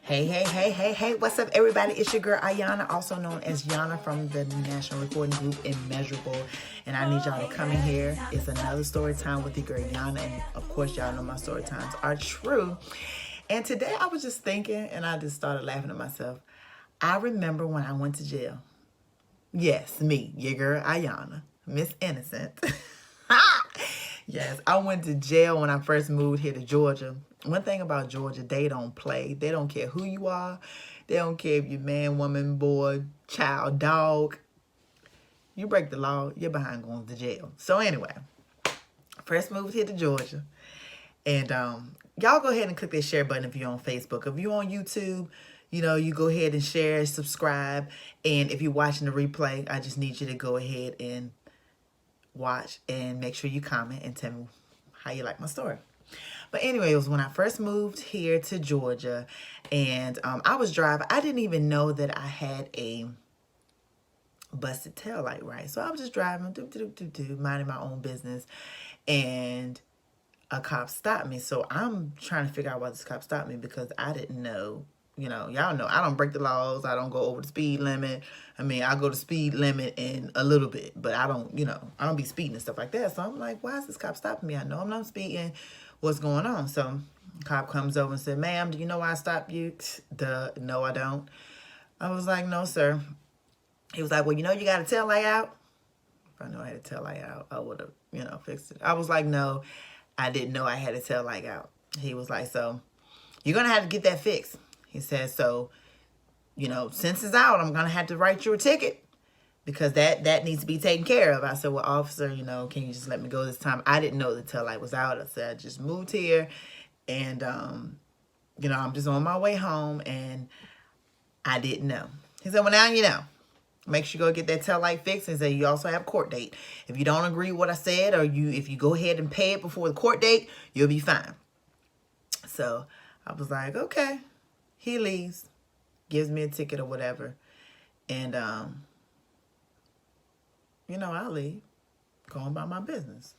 Hey, what's up, everybody? It's your girl, Ayana, also known as Yana from the National Recording Group, Immeasurable. And I need y'all to come in here. It's another story time with your girl, Yana. And of course, y'all know my story times are true. And today I was just thinking, and I just started laughing at myself. I remember when I went to jail. Yes, me, your girl, Ayana, Miss Innocent. Yes, I went to jail when I first moved here to Georgia. One thing about Georgia, they don't play. They don't care who you are. They don't care if you're man, woman, boy, child, dog. You break the law, you're behind going to jail. So anyway, first moved here to Georgia. And y'all go ahead and click that share button if you're on Facebook. If you're on YouTube, you know, you go ahead and share, subscribe. And if you're watching the replay, I just need you to go ahead and watch and make sure you comment and tell me how you like my story. But anyway, it was when I first moved here to Georgia, and I was driving. I didn't even know that I had a busted taillight, right? So I was just driving, minding my own business, and a cop stopped me. So I'm trying to figure out why this cop stopped me, because I didn't know. You know, y'all know I don't break the laws. I don't go over the speed limit. I mean, I go the speed limit in a little bit, but I don't, you know, I don't be speeding and stuff like that. So I'm like, why is this cop stopping me? I know I'm not speeding. What's going on? So cop comes over and said, ma'am, do you know why I stopped you? Duh, no, I don't. I was like, no, sir. He was like, well, you know, you got a tail light out. If I knew I had a tail light out, I would have, you know, fixed it. I was like, no, I didn't know I had a tail light out. He was like, so you're going to have to get that fixed. He said, so, you know, since it's out, I'm going to have to write you a ticket, because that needs to be taken care of. I said, well, officer, you know, can you just let me go this time? I didn't know the tail light was out. I said, I just moved here, and, you know, I'm just on my way home, and I didn't know. He said, well, now you know. Make sure you go get that tail light fixed. And say you also have a court date. If you don't agree with what I said, or if you go ahead and pay it before the court date, you'll be fine. So I was like, okay. He leaves, gives me a ticket or whatever. And, you know, I leave, going about my business.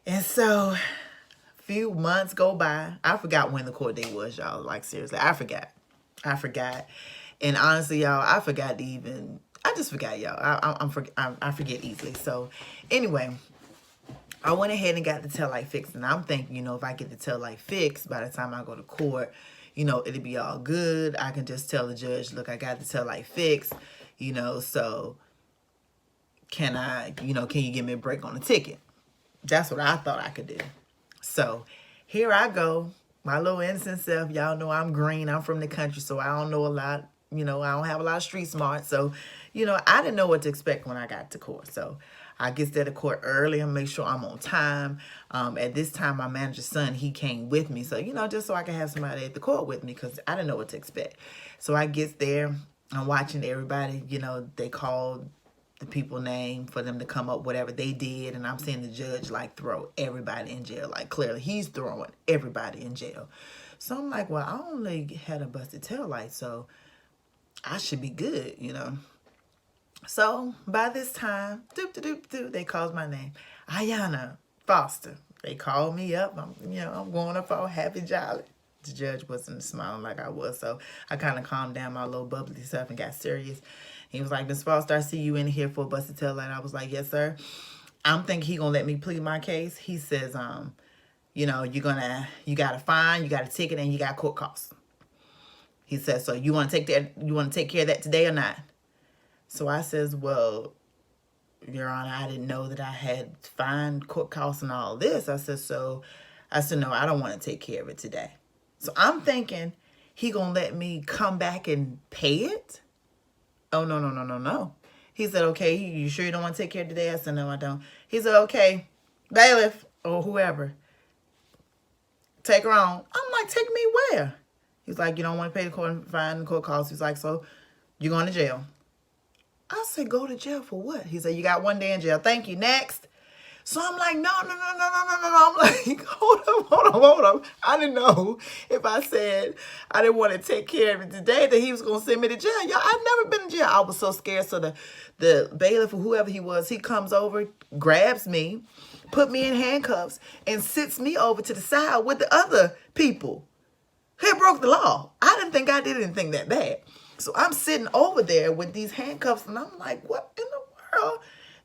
And so a few months go by. I forgot when the court date was, y'all. Like, seriously, I forgot. And honestly, y'all, I forgot to even, I just forgot, y'all. I forget easily. So anyway, I went ahead and got the tail light fixed. And I'm thinking, you know, if I get the tail light fixed, by the time I go to court, you know, it'll be all good. I can just tell the judge, look, I got the tail light fixed, you know, so can you give me a break on the ticket? That's what I thought I could do. So here I go, my little innocent self. Y'all know I'm green. I'm from the country, so I don't know a lot. You know, I don't have a lot of street smart. So, you know, I didn't know what to expect when I got to court. So I get there to court early and make sure I'm on time. At this time, my manager's son, he came with me. So, you know, just so I can have somebody at the court with me, because I didn't know what to expect. So I get there. I'm watching everybody. You know, they called the people name for them to come up, whatever they did. And I'm seeing the judge, like, throw everybody in jail. Like, clearly, he's throwing everybody in jail. So I'm like, well, I only had a busted tail light, so I should be good, you know. So by this time, they called my name, Ayana Foster. They called me up. I'm going up all happy, jolly. The judge wasn't smiling like I was, so I kind of calmed down my little bubbly self and got serious. He was like, Miss Foster, I see you in here for a busted tail light. I was like, yes, sir. I'm thinking he gonna let me plead my case. He says, you know, you got a fine, you got a ticket, and you got court costs. He says, so you want to take care of that today or not? So I says, well, Your Honor, I didn't know that I had fine, court costs, and all this. I said, no, I don't want to take care of it today. So I'm thinking he gonna let me come back and pay it? Oh, no. He said, okay, you sure you don't want to take care of it today? I said, no, I don't. He said, okay, bailiff or whoever, take her on. I'm like, take me where? He's like, you don't want to pay the court fine and court costs. He's like, so you're going to jail. I said, go to jail for what? He said, you got 1 day in jail. Thank you. Next. So I'm like, no. I'm like, hold up. I didn't know if I said I didn't want to take care of it today that he was going to send me to jail. Y'all, I've never been in jail. I was so scared. So the bailiff or whoever he was, he comes over, grabs me, put me in handcuffs, and sits me over to the side with the other people. Hey, bring broke the law. I didn't think I did anything that bad. So I'm sitting over there with these handcuffs, and I'm like, what in the world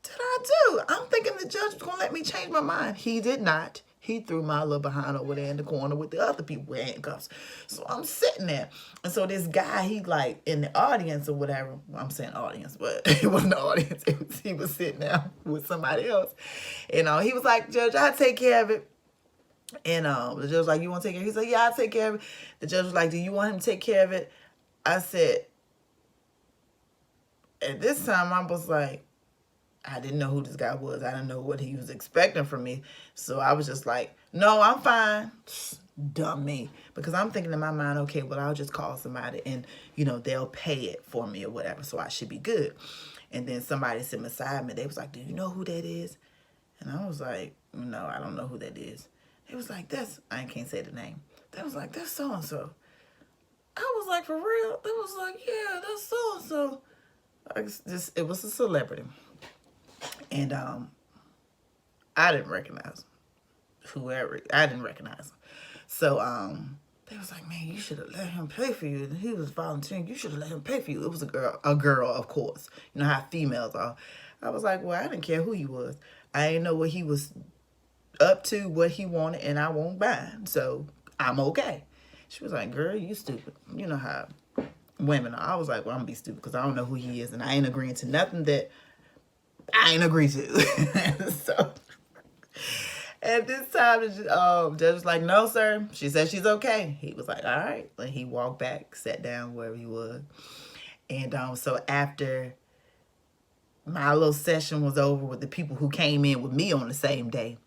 did I do? I'm thinking the judge was going to let me change my mind. He did not. He threw my little behind over there in the corner with the other people with handcuffs. So I'm sitting there. And so this guy, he like in the audience or whatever. I'm saying audience, but it wasn't the audience. He was sitting there with somebody else. And he was like, Judge, I'll take care of it. And the judge was like, you want to take care of it? He said, yeah, I'll take care of it. The judge was like, do you want him to take care of it? I said, at this time, I was like, I didn't know who this guy was. I didn't know what he was expecting from me. So I was just like, no, I'm fine. Dumb me. Because I'm thinking in my mind, okay, well, I'll just call somebody and, they'll pay it for me or whatever. So I should be good. And then somebody sitting beside me. They was like, do you know who that is? And I was like, no, I don't know who that is. It was like, I can't say the name. They was like, that's so-and-so. I was like, for real? They was like, yeah, that's so-and-so. It was a celebrity. And I didn't recognize whoever. I didn't recognize him. So they was like, man, you should have let him pay for you. And he was volunteering. You should have let him pay for you. It was a girl, of course. You know how females are. I was like, well, I didn't care who he was. I didn't know what he was up to, what he wanted, and I won't mind. So I'm okay. She was like, girl, you stupid. You know how women are. I was like, well, I'm going to be stupid because I don't know who he is, and I ain't agreeing to nothing that I ain't agree to. So at this time, the judge was like, no, sir. She said she's okay. He was like, all right. And he walked back, sat down wherever he was. And so after my little session was over with the people who came in with me on the same day,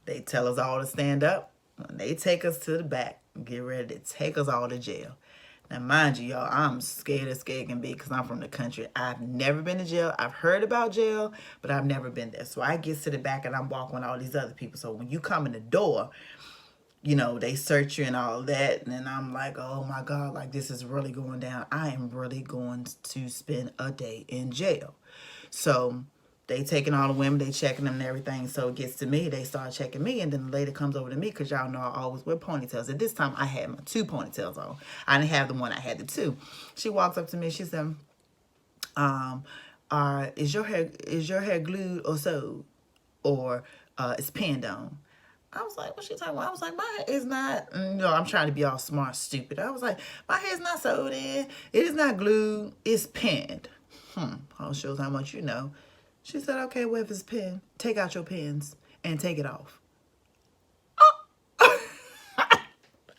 they tell us all to stand up. And they take us to the back and get ready to take us all to jail. Now, mind you, y'all, I'm scared as scared can be because I'm from the country. I've never been to jail. I've heard about jail, but I've never been there. So I get to the back and I'm walking with all these other people. So when you come in the door, they search you and all that. And then I'm like, oh, my God, like this is really going down. I am really going to spend a day in jail. So they taking all the women, they checking them and everything. So it gets to me, they start checking me, and then the lady comes over to me because y'all know I always wear ponytails. At this time, I had my 2 ponytails on. I didn't have the one, I had the 2. She walks up to me, she said, is your hair glued or sewed? Or it's pinned on? I was like, what's she talking about? I was like, my hair is not, I'm trying to be all smart, stupid. I was like, my hair's not sewed in. It is not glued. It's pinned. All shows how much you know. She said, okay, well, if it's pinned, take out your pins and take it off. Oh.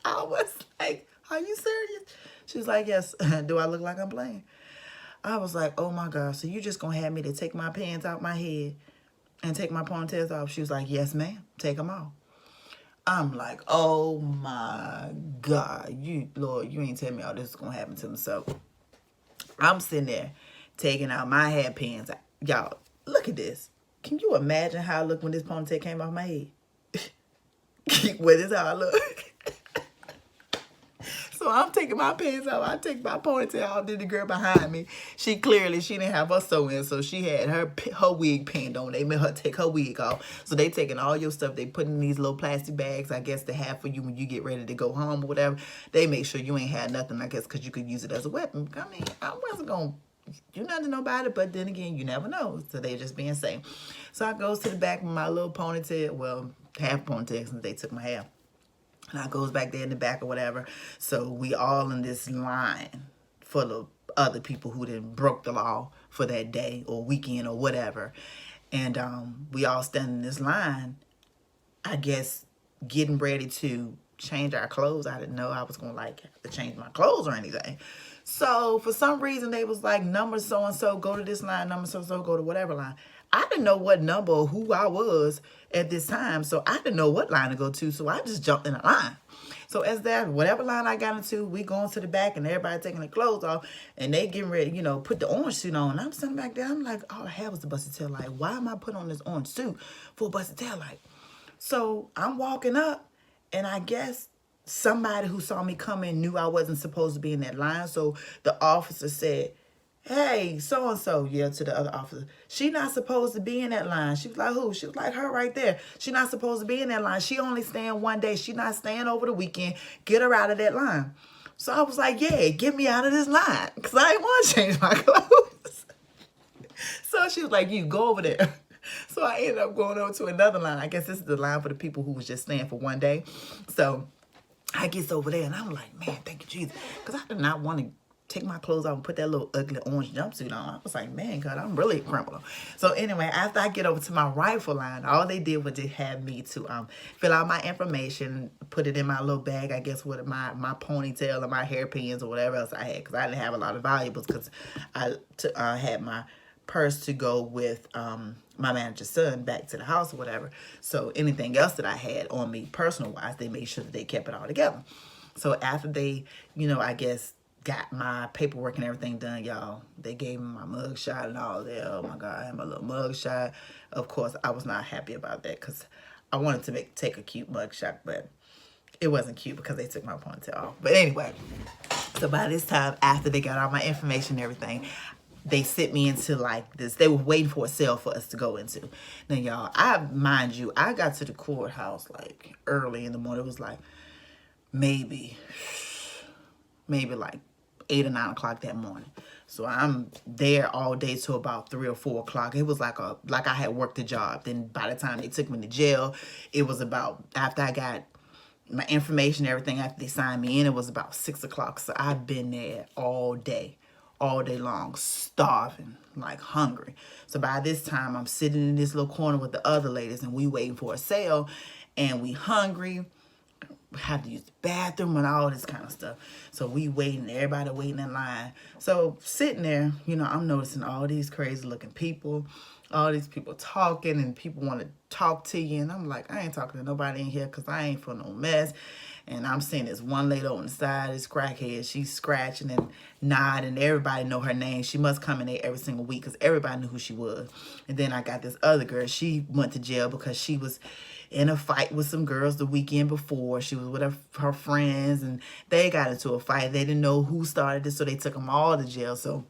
I was like, are you serious? She was like, yes. Do I look like I'm playing? I was like, oh, my God. So you just going to have me to take my pins out my head and take my ponytails off? She was like, yes, ma'am. Take them off. I'm like, oh, my God. Lord, you ain't tell me all this is going to happen to me. So I'm sitting there taking out my hairpins. Y'all, look at this. Can you imagine how I look when this ponytail came off my head? Well, this is how I look. So I'm taking my pants off. I take my ponytail off. Then the girl behind me, she didn't have her sew-in, so she had her wig pinned on. They made her take her wig off. So they taking all your stuff. They put in these little plastic bags, I guess, to have for you when you get ready to go home or whatever. They make sure you ain't had nothing, I guess, because you could use it as a weapon. I mean, I wasn't going to do nothing to nobody, but then again, you never know. So they just being safe. So I goes to the back with my little ponytail, well, half ponytail since they took my hair. And I goes back there in the back or whatever. So we all in this line full of other people who done broke the law for that day or weekend or whatever. And we all stand in this line, I guess, getting ready to change our clothes. I didn't know I was going to have to change my clothes or anything. So for some reason, they was like, number so-and-so, go to this line, number so-and-so, go to whatever line. I didn't know what number or who I was at this time, so I didn't know what line to go to, so I just jumped in a line. So as that, whatever line I got into, we going to the back, and everybody taking their clothes off, and they getting ready, put the orange suit on. I'm sitting back there, I'm like, all I have was the busted tail light. Why am I putting on this orange suit for a busted tail light? So I'm walking up, and I guess somebody who saw me coming knew I wasn't supposed to be in that line, so the officer said, hey, so-and-so, yeah, to the other officer, she not supposed to be in that line. She was like, who? She was like, her right there. She not supposed to be in that line. She only staying one day. She not staying over the weekend. Get her out of that line. So I was like, yeah, get me out of this line, because I ain't want to change my clothes. So she was like, you go over there. So I ended up going over to another line. I guess this is the line for the people who was just staying for one day. So I gets over there and I'm like, man, thank you, Jesus. Because I did not want to take my clothes off and put that little ugly orange jumpsuit on. I was like, man, God, I'm really a criminal. So anyway, after I get over to my rifle line, all they did was just have me to fill out my information, put it in my little bag, I guess, with my ponytail and my hairpins or whatever else I had, because I didn't have a lot of valuables, because I had my purse to go with my manager's son back to the house or whatever. So anything else that I had on me personal wise, they made sure that they kept it all together. So after they, I guess, got my paperwork and everything done, y'all, they gave me my mug shot and all that. Oh my God, I had my little mug shot. Of course, I was not happy about that, because I wanted to take a cute mug shot, but it wasn't cute because they took my ponytail off. But anyway, so by this time, after they got all my information and everything, they sent me into like this. They were waiting for a cell for us to go into. Now, y'all, mind you, I got to the courthouse like early in the morning. It was like maybe like 8 or 9 o'clock that morning. So I'm there all day till about 3 or 4 o'clock. It was like I had worked a job. Then by the time they took me to jail, it was about, after I got my information, everything, after they signed me in, it was about 6 o'clock. So I've been there all day long, starving, like hungry. So by this time, I'm sitting in this little corner with the other ladies, and we waiting for a sale, and we hungry. We have to use the bathroom and all this kind of stuff. So we waiting, everybody waiting in line. So sitting there, I'm noticing all these crazy looking people, all these people talking, and people want to talk to you. And I'm like, I ain't talking to nobody in here, because I ain't for no mess. And I'm seeing this one lady on the side, this crackhead. She's scratching and nodding, and everybody know her name. She must come in there every single week, because everybody knew who she was. And then I got this other girl. She went to jail because she was in a fight with some girls the weekend before. She was with her friends, and they got into a fight. They didn't know who started it, so they took them all to jail. So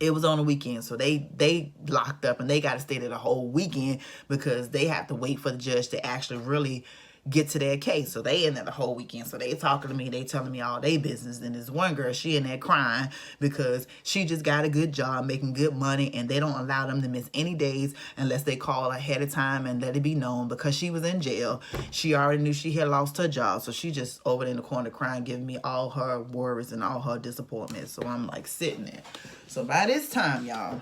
it was on the weekend, so they locked up, and they got to stay there the whole weekend, because they have to wait for the judge to actually really get to their case. So they in there the whole weekend. So they talking to me, they telling me all their business. And this one girl, she in there crying because she just got a good job, making good money, and they don't allow them to miss any days unless they call ahead of time and let it be known. Because she was in jail, she already knew she had lost her job. So she just over there in the corner crying, giving me all her worries and all her disappointments. So I'm like sitting there. So by this time, y'all,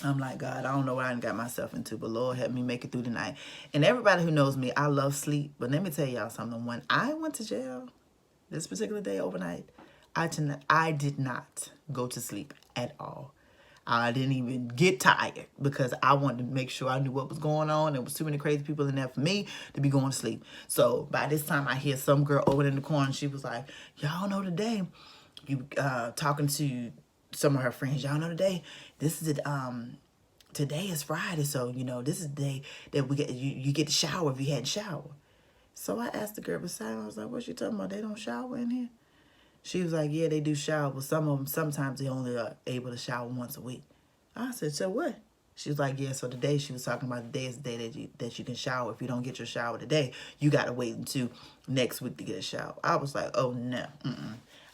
I'm like, God, I don't know what I got myself into, but Lord, help me make it through the night. And everybody who knows me, I love sleep. But let me tell y'all something. When I went to jail this particular day overnight, I did not go to sleep at all. I didn't even get tired, because I wanted to make sure I knew what was going on. There was too many crazy people in there for me to be going to sleep. So by this time, I hear some girl over in the corner, and she was like, y'all know today, you talking to some of her friends, y'all know today, this is it, today is Friday, so this is the day that we get you get to shower if you hadn't showered. So I asked the girl beside me, I was like, what you talking about? They don't shower in here? She was like, yeah, they do shower, but some of them, sometimes they only are able to shower once a week. I said, so what? She was like, yeah, so today, she was talking about the day is the day that you can shower. If you don't get your shower today, you got to wait until next week to get a shower. I was like, oh no,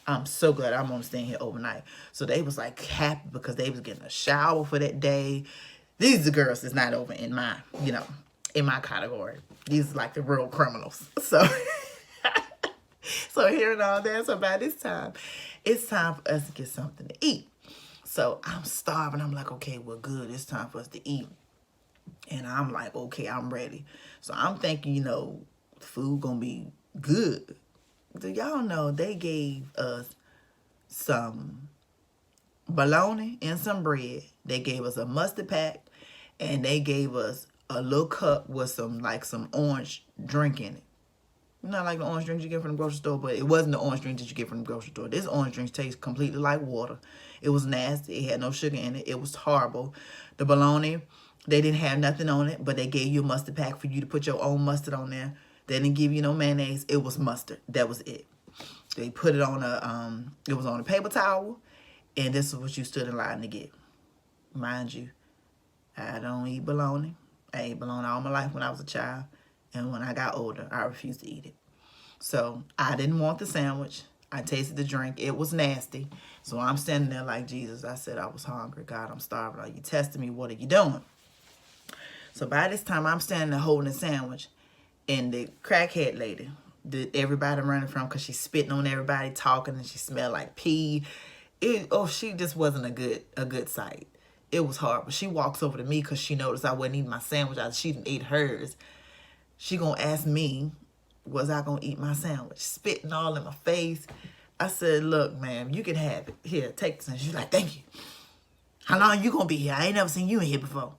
I'm so glad I'm only staying here overnight. So they was like happy because they was getting a shower for that day. These are the girls that's not over in my, in my category. These are like the real criminals. So, so hearing all that, so by this time, it's time for us to get something to eat. So I'm starving. I'm like, okay, well, good. It's time for us to eat. And I'm like, okay, I'm ready. So I'm thinking, food gonna be good. Do y'all know they gave us some bologna and some bread. They gave us a mustard pack, and they gave us a little cup with some orange drink in it. Not like the orange drinks you get from the grocery store, but it wasn't the orange drink that you get from the grocery store. This orange drink tastes completely like water. It was nasty. It had no sugar in it. It was horrible. The bologna, they didn't have nothing on it, but they gave you a mustard pack for you to put your own mustard on there. They didn't give you no mayonnaise. It was mustard. That was it. They put it on it was on a paper towel, And this is what you stood in line to get. Mind you, I don't eat bologna. I ate bologna all my life when I was a child. And when I got older, I refused to eat it. So I didn't want the sandwich. I tasted the drink. It was nasty. So I'm standing there like Jesus. I said I was hungry. God, I'm starving. Are you testing me? What are you doing? So by this time, I'm standing there holding the sandwich. And the crackhead lady that everybody running from because she's spitting on everybody, talking, and she smelled like pee. She just wasn't a good sight. It was horrible. She walks over to me because she noticed I wasn't eating my sandwich. She didn't eat hers. She gonna ask me, was I gonna eat my sandwich? Spitting all in my face. I said, look, ma'am, you can have it. Here, take this. And she's like, thank you. How long you gonna be here? I ain't never seen you in here before.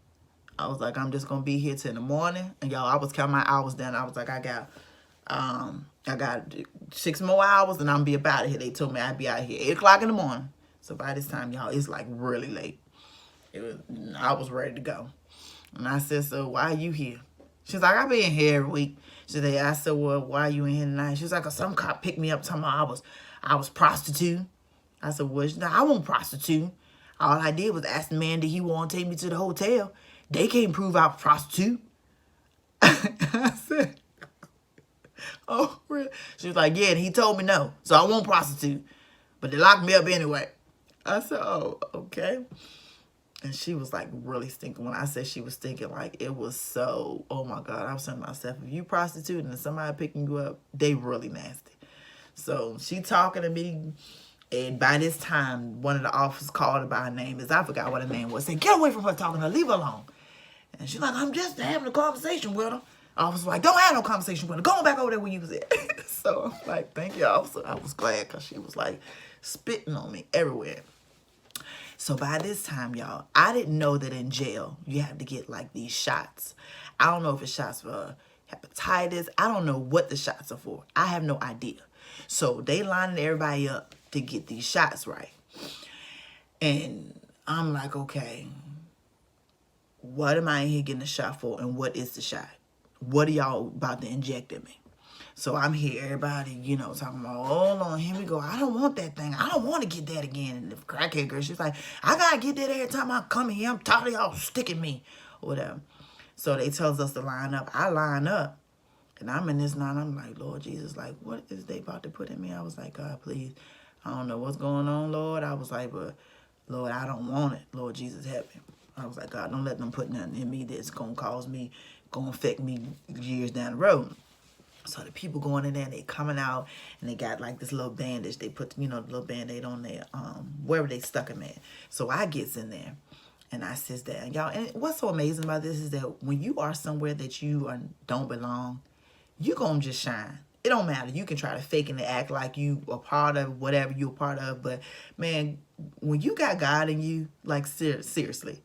I was like, I'm just gonna be here till the morning. And y'all, I was counting my hours down. I was like, I got 6 more hours and I'm gonna be about here. They told me I'd be out here 8 o'clock in the morning. So by this time, y'all, it's like really late. I was ready to go. And I said, so why are you here? She's like, I be in here every week. She said, I said, well, why are you in here tonight? She was like, some cop picked me up talking about I was prostitute. I said, well, I wasn't prostitute. All I did was ask the man, did he want to take me to the hotel? They can't prove I was prostitute. I said, oh, really? She was like, yeah, and he told me no. So I won't prostitute. But they locked me up anyway. I said, oh, okay. And she was like really stinking. When I said she was stinking, like it was so, oh my God. I was telling myself, if you prostitute and somebody picking you up, they really nasty. So she talking to me. And by this time, one of the officers called her by her name. I forgot what her name was. Said, get away from her talking to her. Leave her alone. And she's like, I'm just having a conversation with her. Officer was like, don't have no conversation with her. Go on back over there where you was at. So I'm like, thank you, officer. I was glad because she was like spitting on me everywhere. So by this time, y'all, I didn't know that in jail you have to get like these shots. I don't know if it's shots for hepatitis. I don't know what the shots are for. I have no idea. So they lining everybody up to get these shots right. And I'm like, okay, what am I in here getting a shot for? And what is the shot? What are y'all about to inject in me? So I'm here, everybody, talking about, hold on, here we go. I don't want that thing. I don't want to get that again. And the crackhead girl, she's like, I got to get that every time I come in here. I'm tired of y'all sticking me. Or whatever. So they tells us to line up. I line up. And I'm in this line. I'm like, Lord Jesus, like, what is they about to put in me? I was like, God, please. I don't know what's going on, Lord. I was like, but, Lord, I don't want it. Lord Jesus, help me. I was like, God, don't let them put nothing in me that's going to affect me years down the road. So the people going in there, they coming out, and they got like this little bandage. They put, the little Band-Aid on there, wherever they stuck them at. So I gets in there, and I sits there. And y'all, and what's so amazing about this is that when you are somewhere that you don't belong, you going to just shine. It don't matter. You can try to fake and act like you are part of whatever you're a part of. But, man, when you got God in you, like, seriously,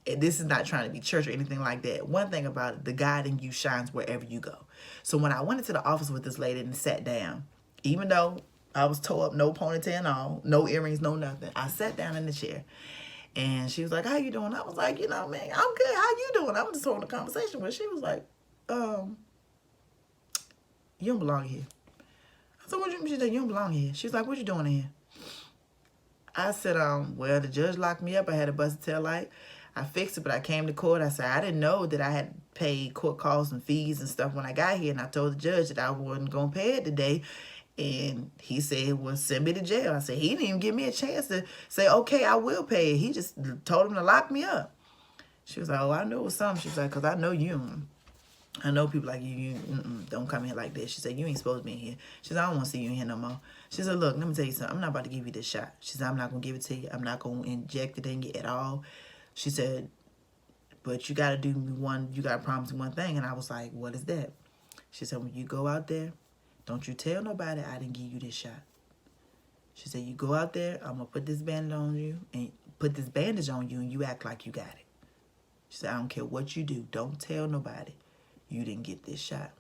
and this is not trying to be church or anything like that. One thing about it, the God in you shines wherever you go. So when I went into the office with this lady and sat down, even though I was tore up, no ponytail and all, no earrings, no nothing, I sat down in the chair. And she was like, how you doing? I was like, man, I'm good. How you doing? I was just holding a conversation with her. She was like, you don't belong here. I said, she said, you don't belong here. She's like, what you doing in here? I said, well, the judge locked me up. I had a busted tail light. I fixed it, but I came to court. I said, I didn't know that I had paid court costs and fees and stuff when I got here. And I told the judge that I wasn't going to pay it today. And he said, well, send me to jail. I said, he didn't even give me a chance to say, okay, I will pay it. He just told him to lock me up. She was like, oh, I knew it was something. She was like, because I know you. I know people like you don't come in here like this. She said, you ain't supposed to be in here. She said, I don't want to see you in here no more. She said, look, let me tell you something. I'm not about to give you this shot. She said, I'm not going to give it to you. I'm not going to inject it in you at all. She said, but you got to do one, you got to promise me one thing. And I was like, what is that? She said, when you go out there, don't you tell nobody I didn't give you this shot. She said, you go out there, I'm going to put this bandage on you and you act like you got it. She said, I don't care what you do. Don't tell nobody you didn't get this shot.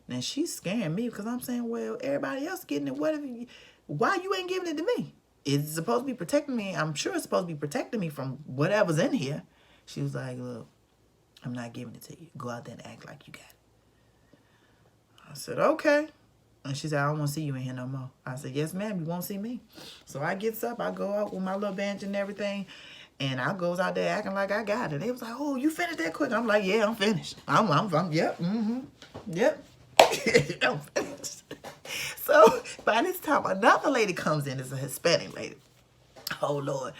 Now, she's scaring me because I'm saying, well, everybody else getting it. Why you ain't giving it to me? It's supposed to be protecting me. I'm sure it's supposed to be protecting me from whatever's in here. She was like, look, I'm not giving it to you. Go out there and act like you got it. I said, okay. And she said, I don't want to see you in here no more. I said, yes, ma'am, you won't see me. So I gets up, I go out with my little bench and everything, and I goes out there acting like I got it. They was like, oh, you finished that quick? I'm like, yeah, I'm finished. Yep, yep. I'm finished. So by this time, another lady comes in. It's a Hispanic lady. Oh, Lord.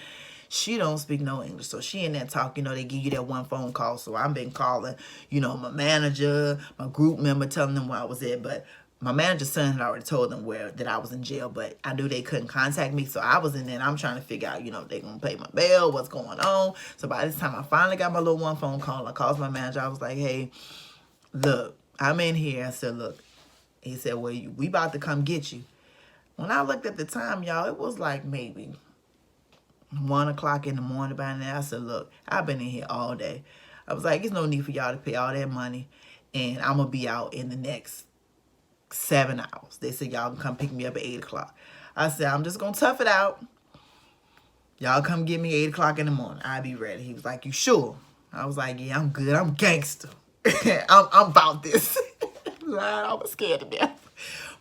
She don't speak no English, so she in there talk, they give you that one phone call. So I've been calling, my manager, my group member, telling them where I was at. But my manager's son had already told them that I was in jail, but I knew they couldn't contact me. So I was in there, and I'm trying to figure out, they going to pay my bail, what's going on. So by this time, I finally got my little one phone call. I called my manager. I was like, hey, look, I'm in here. I said, look. He said, well, we about to come get you. When I looked at the time, y'all, it was like maybe 1 o'clock in the morning by now. I said, look, I've been in here all day. I was like, there's no need for y'all to pay all that money, and I'm going to be out in the next 7 hours. They said, y'all can come pick me up at 8 o'clock. I said, I'm just going to tough it out. Y'all come get me 8 o'clock in the morning. I'll be ready. He was like, you sure? I was like, yeah, I'm good. I'm gangster. I'm about this. I was scared to death.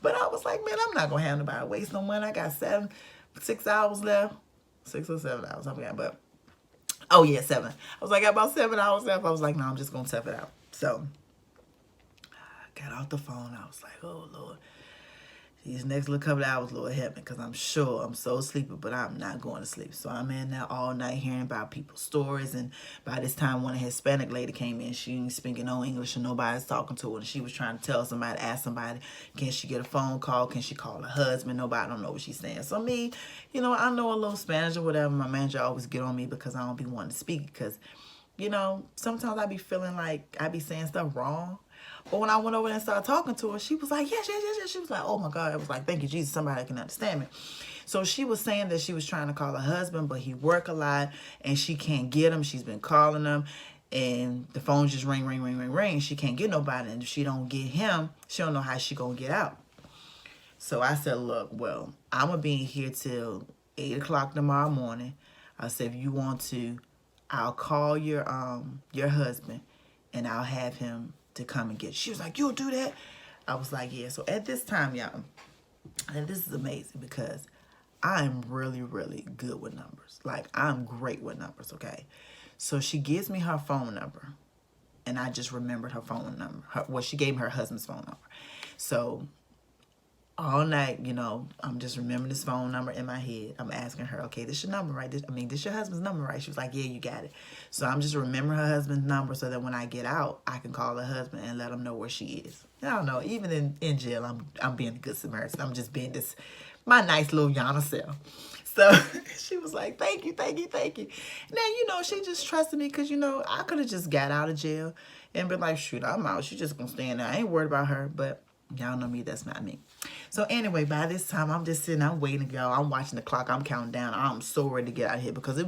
But I was like, man, I'm not going to have nobody waste no money. I got 6 hours left. 6 or 7 hours. I forgot, but oh yeah, 7. I was like, I got about 7 hours left. I was like, no, I'm just gonna tough it out. So I got off the phone. I was like, oh Lord, these next little couple of hours, Lord help me, because I'm sure I'm so sleepy, but I'm not going to sleep. So I'm in there all night hearing about people's stories. And by this time, one Hispanic lady came in. She ain't speaking no English, and nobody's talking to her. And she was trying to tell somebody, ask somebody, can she get a phone call? Can she call her husband? Nobody don't know what she's saying. So me, I know a little Spanish or whatever. My manager always get on me because I don't be wanting to speak, because, sometimes I be feeling like I be saying stuff wrong. But when I went over there and started talking to her, she was like, yes, yes, yes, yes. She was like, oh, my God. I was like, thank you, Jesus. Somebody can understand me. So she was saying that she was trying to call her husband, but he work a lot, and she can't get him. She's been calling him, and the phone just ring, ring, ring, ring, ring. She can't get nobody, and if she don't get him, she don't know how she going to get out. So I said, look, well, I'm going to be in here till 8 o'clock tomorrow morning. I said, if you want to, I'll call your husband, and I'll have him to come and get you. She was like, you'll do that? I was like, yeah. So at this time, y'all, and this is amazing because I'm really, really good with numbers. Like, I'm great with numbers, okay? So she gives me her phone number, and I just remembered her phone number. She gave me her husband's phone number. So all night, I'm just remembering this phone number in my head. I'm asking her, okay, this your number, right? This your husband's number, right? She was like, yeah, you got it. So I'm just remembering her husband's number so that when I get out, I can call her husband and let him know where she is. I don't know. Even in jail, I'm being a good Samaritan. I'm just being my nice little Yana self. So she was like, thank you, thank you, thank you. Now, she just trusted me because, I could have just got out of jail and been like, shoot, I'm out. She's just going to stand there. I ain't worried about her, but y'all know me. That's not me. So anyway, by this time, I'm just sitting, I'm waiting to go. I'm watching the clock. I'm counting down. I'm so ready to get out of here because it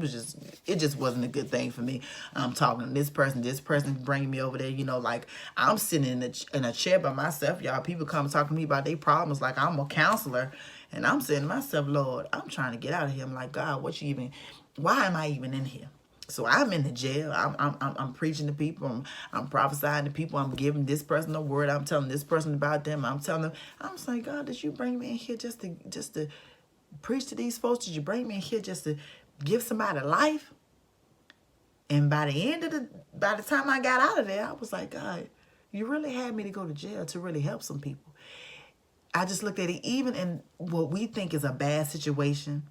just wasn't a good thing for me. I'm talking to this person bringing me over there. Like I'm sitting in a chair by myself, y'all. People come talking to me about their problems like I'm a counselor. And I'm saying to myself, Lord, I'm trying to get out of here. I'm like, God, why am I even in here? So I'm in the jail. I'm preaching to people. I'm prophesying to people. I'm giving this person a word. I'm telling this person about them. I'm telling them. I'm saying, God, did you bring me in here just to preach to these folks? Did you bring me in here just to give somebody life? And by the time I got out of there, I was like, God, you really had me to go to jail to really help some people. I just looked at it, even in what we think is a bad situation,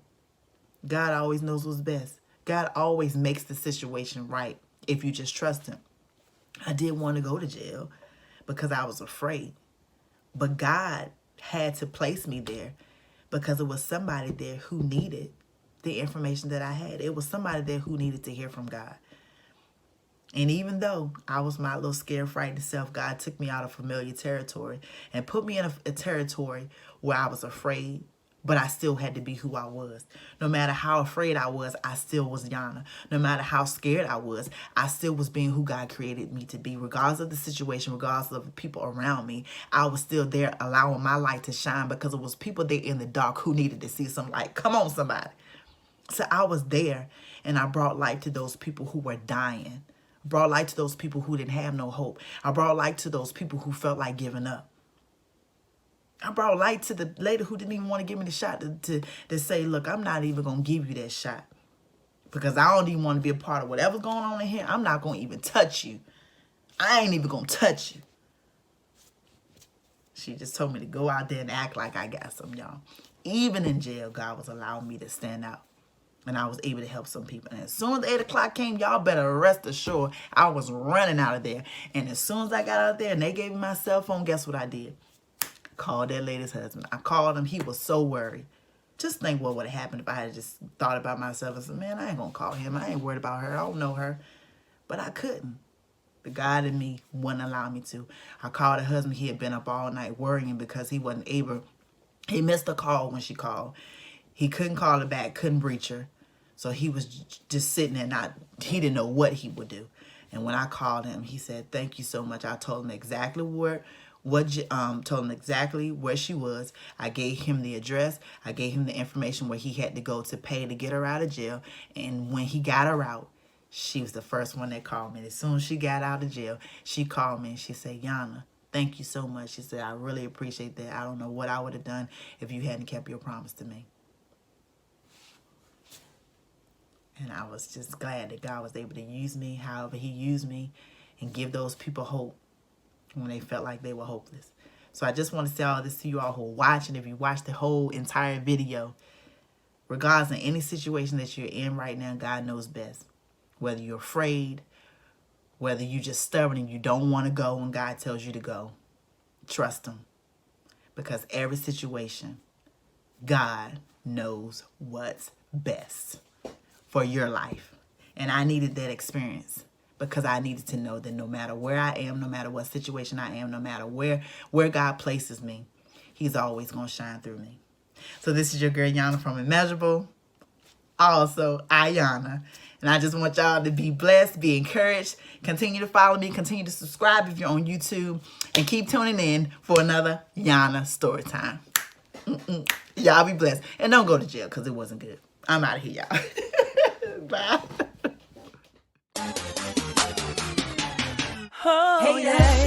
God always knows what's best. God always makes the situation right if you just trust him. I didn't want to go to jail because I was afraid. But God had to place me there because it was somebody there who needed the information that I had. It was somebody there who needed to hear from God. And even though I was my little scared, frightened self, God took me out of familiar territory and put me in a territory where I was afraid, but I still had to be who I was. No matter how afraid I was, I still was Yana. No matter how scared I still was being who God created me to be. Regardless of the situation, regardless of the people around me, I was still there allowing my light to shine because it was people there in the dark who needed to see some light. Come on, somebody. So I was there, and I brought light to those people who were dying. Brought light to those people who didn't have no hope. I brought light to those people who felt like giving up. I brought light to the lady who didn't even want to give me the shot to say, look, I'm not even going to give you that shot. Because I don't even want to be a part of whatever's going on in here. I'm not going to even touch you. I ain't even going to touch you. She just told me to go out there and act like I got some, y'all. Even in jail, God was allowing me to stand out. And I was able to help some people. And as soon as 8 o'clock came, y'all better rest assured, I was running out of there. And as soon as I got out there and they gave me my cell phone, guess what I did? Called that lady's husband. I called him. He was so worried. Just think what would have happened if I had just thought about myself and said, man, I ain't going to call him. I ain't worried about her. I don't know her. But I couldn't. The God in me wouldn't allow me to. I called her husband. He had been up all night worrying because he wasn't able. He missed a call when she called. He couldn't call her back, couldn't reach her. So he was just sitting there, he didn't know what he would do. And when I called him, he said, thank you so much. I told him exactly told him exactly where she was. I gave him the address. I gave him the information where he had to go to pay to get her out of jail. And when he got her out, she was the first one that called me. As soon as she got out of jail, she called me and she said, Yana, thank you so much. She said, I really appreciate that. I don't know what I would have done if you hadn't kept your promise to me. And I was just glad that God was able to use me however he used me and give those people hope when they felt like they were hopeless. So I just want to say all this to you all who are watching. If you watch the whole entire video, regardless of any situation that you're in right now, God knows best. Whether you're afraid, whether you're just stubborn and you don't want to go when God tells you to go, trust him. Because every situation, God knows what's best for your life. And I needed that experience because I needed to know that no matter where I am, no matter what situation I am, no matter where God places me, he's always going to shine through me. So this is your girl Yana from Immeasurable. Also, Ayana. And I just want y'all to be blessed, be encouraged. Continue to follow me. Continue to subscribe if you're on YouTube. And keep tuning in for another Yana story time. Y'all be blessed. And don't go to jail because it wasn't good. I'm out of here, y'all. Bye. Oh, yeah.